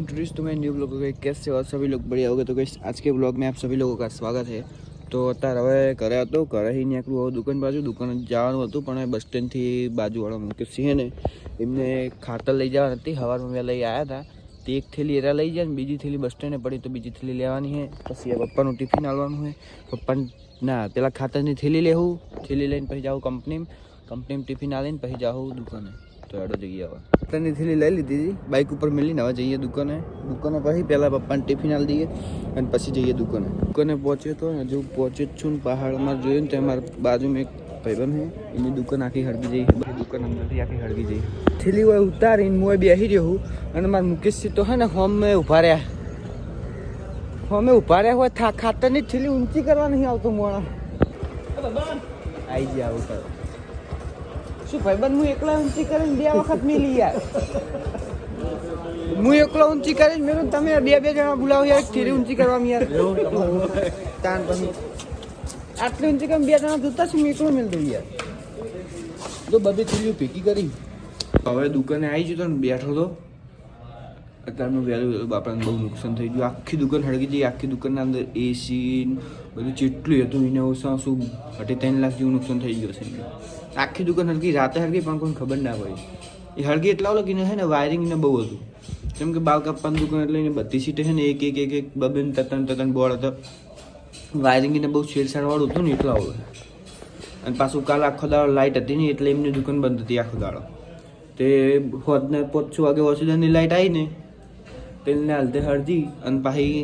Introduce to my new blog. कैसे हो सभी लोग? बढ़िया होगा। तो गाइस आज के ब्लॉग में आप सभी लोगों का स्वागत है। તો અત્યારે હવે ઘરે હતો, ઘરે નીકળ્યું હવે દુકાન બાજુ. દુકાન જવાનું હતું પણ બસ સ્ટેન્ડથી બાજુવાળા મુકેશસિંહ છે ને એમને ખાતર લઈ જવાની હતી. સવારમાં મેં લઈ આવ્યા હતા. તે એક થેલી એરા લઈ જાય ને બીજી થેલી બસ સ્ટેન્ડે પડી તો બીજી થેલી લેવાની છે. પછી પપ્પાનું ટિફિન આવવાનું છે. પપ્પાને ના પેલા ખાતરની થેલી લેવું, થેલી લઈને પછી જાઉં કંપનીમાં ટિફિન આવીને પછી જાઉં દુકાને. તો એડો જઈએ હવે. ખાતરની થેલી લઈ લીધી હતી, બાઇક ઉપર મેલીને હવે જઈએ દુકાને. પછી પહેલાં પપ્પાને ટિફિન આલી દઈએ અને પછી જઈએ દુકાને. પહોંચ્યો તો હજુ પહોંચ્યો જ છું ને પહાડમાં જોયું ને તો અમારા બાજુમાં એક ભાઈબંધ છે, એની દુકાન આખી હળગી જઈ. બધી દુકાન અંદરથી આખી હળગી જઈ. થેલી હોય ઉતારીને હું બેસી રહ્યો હું અને મારા મુકેશસિંહ તો હે ને હોમે ઊભા રહ્યા હોય. ખાતરની થેલી ઊંચી કરવા નહીં આવતું મોણા. આવી જાય આવું શું ભાઈબંધ? હું એકલા ઊંચી કરીને 2 વખત મેલી યાર. હું એકલો ઊંચી કરીને મેલું, તમે બે જણા બોલાવો યાર થેલી ઊંચી કરવામાં યાર. તાન પછી આટલી ઊંચી કરીને 2 જણા જોતા છે, હું એકલો મેળ દઉં યાર. તો બધી થેલીઓ ભેગી કરી હવે દુકાને આવી ગયો તો ને બેઠો તો. અત્યારનું વહેલું બાપાને બહુ નુકસાન થઈ ગયું. આખી દુકાન હળગી જઈ. આખી દુકાનના અંદર એસી બધું જેટલું હતું એને શું 3 લાખ જેવું નુકસાન થઈ ગયું છે. આખી દુકાન હળગી, રાતે હળગી પણ કોઈ ખબર ના પડી. એ હળગી એટલા ઓલો કે છે ને વાયરિંગને બહુ હતું. કેમ કે બાલ કાપવાની દુકાન એટલે એને બધી સીટે છે ને એક બબે તતન બોર્ડ હતો. વાયરિંગને બહુ છેડછાડવાળું હતું ને એટલા ઓલું. અને પાછું કાલ આખો દાડો લાઇટ હતી ને એટલે એમની દુકાન બંધ હતી આખો દાડો. તે હોદને 5 વાગે ઓક્સિજનની લાઇટ આવી ને તેને હાલતે હળજી અને પાછી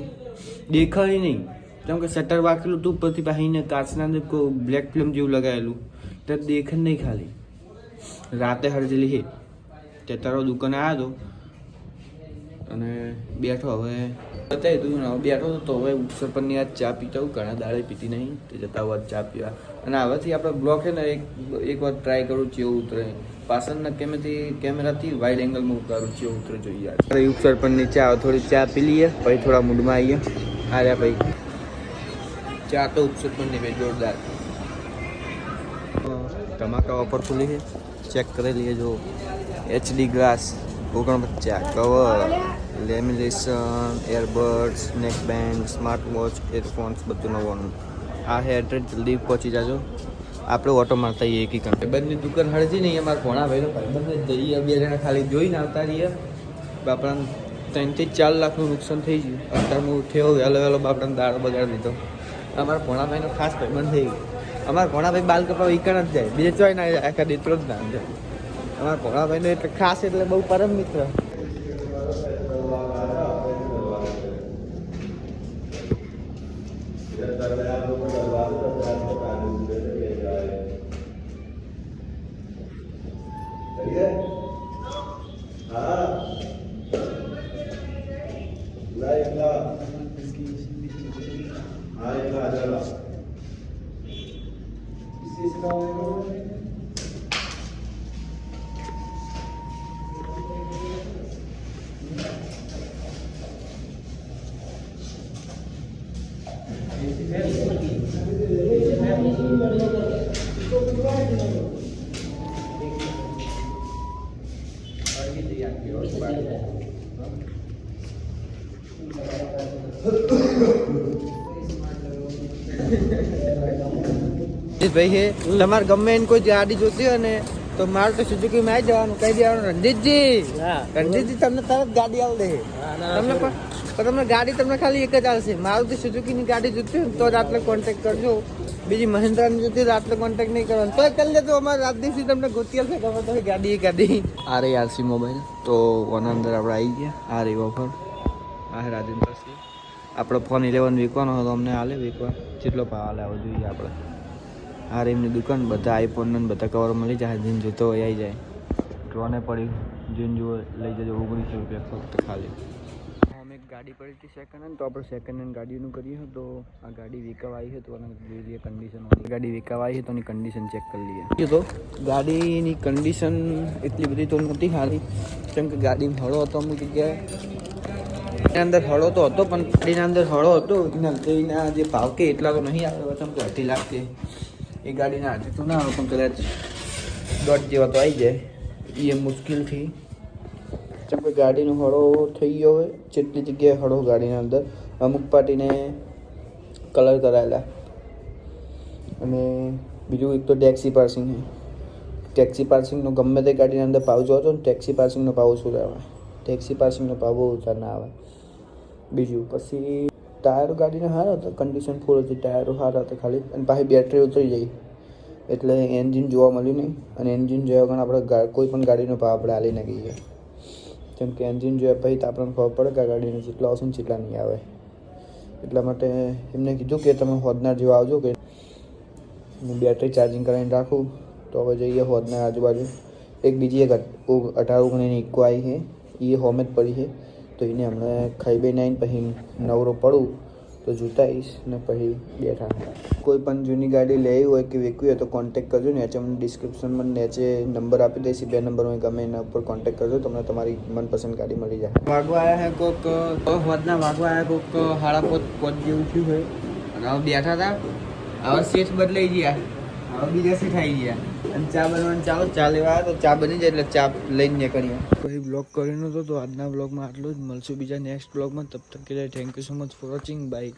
દેખાય નહીં. કેમ કે શટર વાકેલું હતું ઉપરથી પાછીને કાચના અંદર બ્લેક ફિલ્મ જેવું લગાવેલું તો દેખે નહીં. ખાલી રાતે હળજેલી છે. તે તારો દુકાને આવ્યો હતો અને બેઠો. હવે બતાવી તું બેઠો તો હવે સરપંચની આજ ચા પીતા હું. ઘણા દાડે પીતી નહીં તે જતા હોત ચા પીવા. અને હવેથી આપણે બ્લોક છે ને એક વાર ટ્રાય કરું ચેવું ઉતરે. પાછળના કેમેરાથી વાઇડ એંગલમાં ઉતારું ચેવું ઉતરે જોઈએ. યુગ સરપંચની ચા થોડી ચા પી લઈએ પછી થોડા મૂડમાં આવીએ. આર્યા ભાઈ ચા તો યુગ સરપંચની ભાઈ જોરદાર. ધમાકા ઓફર ખુલી છે, ચેક કરી લઈએ. જો HD glass 49, cover, lamination, earbuds, નેક બેન્ડ, સ્માર્ટ વોચ, એરફોન્સ બધું નવાનું. આ હે એડ્રેસ, જલ્દી પહોંચી જાજો. આપણે ઓટો મારતા જઈએ એકી કંપની બંધની દુકાન હળજી નહીં. અમારા ભોણા ભાઈનો ભાઈબંધ જઈએ 2 જણા ખાલી જોઈને આવતા રહીએ. બાપડાને 3 થી 4 લાખનું નુકસાન થઈ ગયું. અત્યારે હું ઉઠ્યો વહેલો બાપડાને દાળ બગાડી દીધો. અમારા ભોણા ભાઈનો ખાસ ભાઈબંધ થઈ ગયો. અમારા ભોણાભાઈ બાલ કપાવ ઈકણ જ જાય, બીજે ચોય ના આખા દીત્રો જ ના જાય. અમારા ભોણાભાઈને એટલે ખાસ એટલે બહુ પરમ મિત્ર. ભાઈ હે તમારે ગમે એને કોઈ ગાડી જોતી હોય ને તો મારે તો સુઝુકીમાં આવી જવાનું, કહી દેવાનું રણજીતજી તમને તરત ગાડી આવી દે. તમને પણ તમને ગાડી તમને ખાલી એક જ આવશે. મારુતિ સુઝુકીની ગાડી જોતી હોય ને તો રાત્રે કોન્ટેક્ટ કરજો. બીજી મહિન્દ્રાની જોતી હોય રાત્રે કોન્ટેક્ટ નહીં કરવાનો. તો કરી લેજો. અમારે રાત દિવસથી તમને ગોતી આવશે તમે તમે ગાડી. આ રહી RC મોબાઈલ. તો ઓના અંદર આપણે આવી ગયા. આ રહી ઓફર. આ રાજેન્દ્ર સિંહ આપણો ફોન 11 વેચવાનો હતો, અમને હાલે વેચવા. જેટલો ભાવ હાલે આવો જોઈએ આપણે. આ એમની દુકાન બધા iPhone ને બધા કવર મળી જાય. જેને જોતો હોય આવી જાય. ડ્રોને પડી જેને જુઓ લઈ જજો. 1900 રૂપિયા ફક્ત ખાલી. અમે એક ગાડી પડી હતી સેકન્ડ હેન્ડ, તો આપણે સેકન્ડ હેન્ડ ગાડીનું કરીએ. તો આ ગાડી વેચાવા આવી છે તો જોઈ લઈએ કન્ડિશન. ગાડી વેચાવા આવી છે તો એની કન્ડિશન ચેક કરી લઈએ. તો ગાડીની કન્ડિશન એટલી બધી તો નથી સારી. કેમ કે ગાડીમાં હળો હતો અમુક જગ્યાએ. એના અંદર હળો તો હતો પણ ગાડીના અંદર હળો હતો એના જે ભાવ કે એટલા તો નહીં આવે. વચમ તો 2.5 લાખ કે એ ગાડીના હાથે તો ના આવે પણ કદાચ 1.5 જેવા તો આવી જાય. એ મુશ્કેલથી કેમ કે ગાડીનો હળો થઈ ગયો હોય, જેટલી જગ્યાએ હળો ગાડીના અંદર અમુક પાર્ટીને કલર કરાયેલા. અને બીજું એક તો ટેક્સી પાર્સિંગ છે. ટેક્સી પાર્સિંગનો ગમે તે ગાડીની અંદર ભાવ જોતો ને ટેક્સી પાર્સિંગનો ભાવ શું આવે, ટેક્સી પાર્સિંગનો ભાવ બહુ ઓછા ના આવે. બીજું પછી ટાયરો ગાડીના સારા હતા, કન્ડિશન ફૂલ હતી, ટાયરો સારા હતા ખાલી, અને પાછી બેટરી ઉતરી જાય એટલે એન્જિન જોવા મળ્યું નહીં. અને એન્જિન જોયા વગર આપણે કોઈ પણ ગાડીનો ભાવ આપણે હાલી નાખીએ, કેમ કે એન્જિન જોયા પછી તો આપણને ખબર પડે કે આ ગાડીને જેટલા આવશે ને જેટલા નહીં આવે. એટલા માટે એમને કીધું કે તમે હોદનાર જેવા આવજો, કે હું બેટરી ચાર્જિંગ કરાવીને રાખું. તો હવે જઈએ હોદનાર આજુબાજુ. એક બીજી એક 18 ઇકો આવી છે, એ હોમે જ પડી છે. તો એને હમણાં ખાઈ બેને આવીને પછી નવરો પડું તો જોતા આવીશ ને પછી બેઠા. કોઈ પણ જૂની ગાડી લેવી હોય કે વેચવી હોય તો કોન્ટેક્ટ કરજો. નીચે મને ડિસ્ક્રિપ્શનમાં નીચે નંબર આપી દઈશ, 2 નંબર હોય, ગમે એના ઉપર કોન્ટેક્ટ કરજો, તમને તમારી મનપસંદ ગાડી મળી જાય. વાગવા આવ્યા છે કોઈક હોદના, વાગવા આવ્યા કોઈક 4:30 જેવું થયું હોય. અને હવે બેઠા હતા, હવે સીટ બદલાઈ ગયા, હવે બીજા સીટ આવી ગયા. અને ચા બનવાનું ચાલો, ચા લેવા આવ્યા તો ચા બની જાય એટલે ચા લઈને નીકળીએ. પછી બ્લોગ કર્યો નતો તો આજના બ્લોગમાં આટલું જ. મળશું બીજા નેક્સ્ટ બ્લોગમાં. તબ તક કે લીએ thank you so much for watching. By.